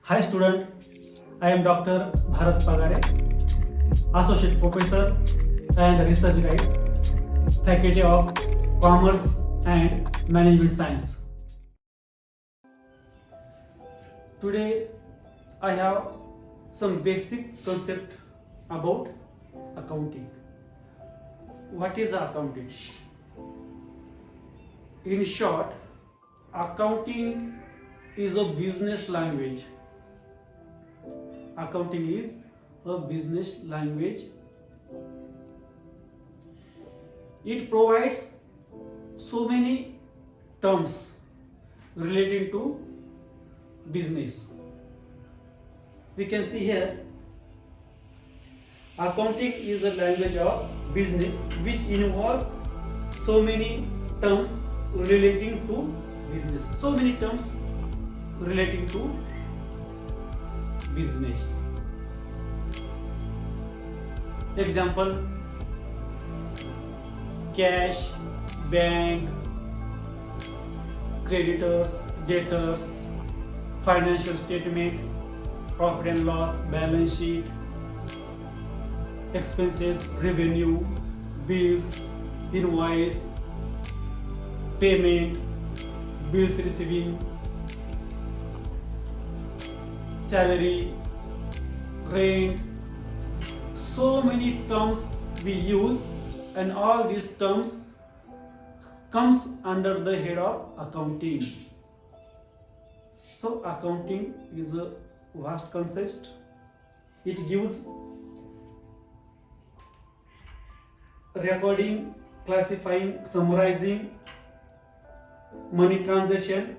Hi student, I am Dr. Bharat Pagare, Associate Professor and Research Guide, Faculty of Commerce and Management Science. Today I have some basic concept about accounting. What is accounting? In short, accounting is a business language. Accounting is a business language. It provides so many terms relating to business. We can see here, accounting is a language of business which involves so many terms relating to business. So many terms relating to business. Example: cash, bank, creditors, debtors, financial statement, profit and loss, balance sheet, expenses, revenue, bills, invoice, payment, bills receiving, salary, rent. So many terms we use, and all these terms comes under the head of accounting. So accounting is a vast concept. It gives recording, classifying, summarizing money transaction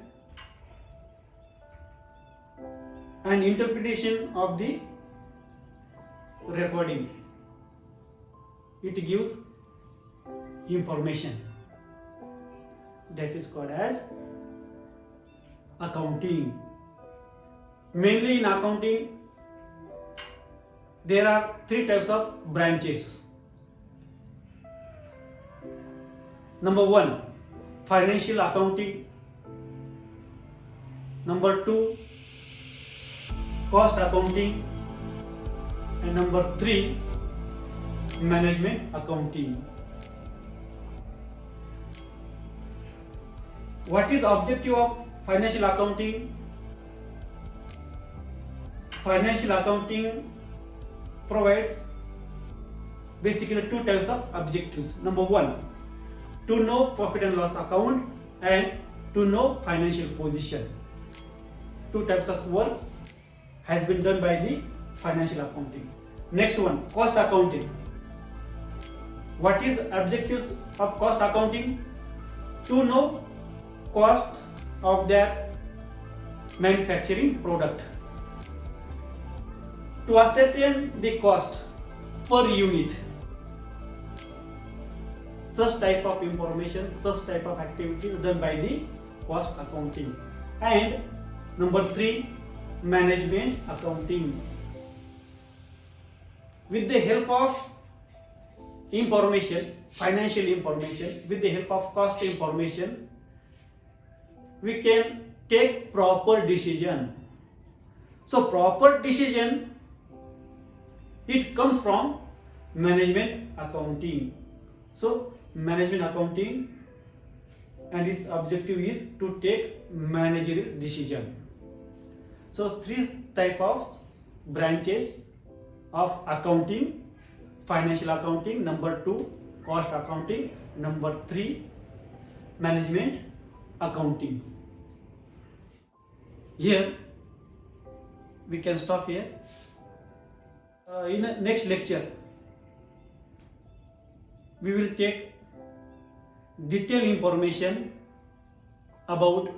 and interpretation of the recording. It gives information. That is called as accounting. Mainly in accounting, there are three types of branches. Number one, financial accounting. Number two, cost accounting. And number three, management accounting. What is objective of financial accounting? Financial accounting provides basically two types of objectives. Number one, to know profit and loss account and to know financial position. Two types of works has been done by the financial accounting. Next one, cost accounting. What is objectives of cost accounting? To know cost of their manufacturing product, to ascertain the cost per unit. Such type of information, such type of activities done by the cost accounting. And number three, management accounting. With the help of information, financial information, with the help of cost information, we can take proper decision. So proper decision, it comes from management accounting. So management accounting and its objective is to take managerial decision. So three type of branches of accounting: financial accounting, number two, cost accounting, number three, management accounting. Here we can stop here. In the next lecture we will take detailed information about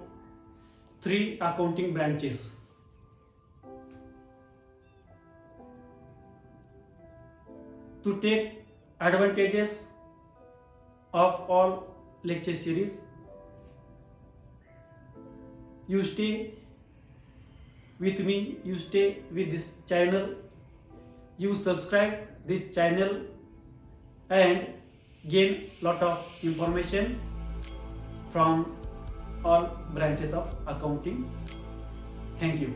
three accounting branches. To take advantages of all lecture series, you stay with me, you stay with this channel, you subscribe this channel and gain lot of information from all branches of accounting. Thank you.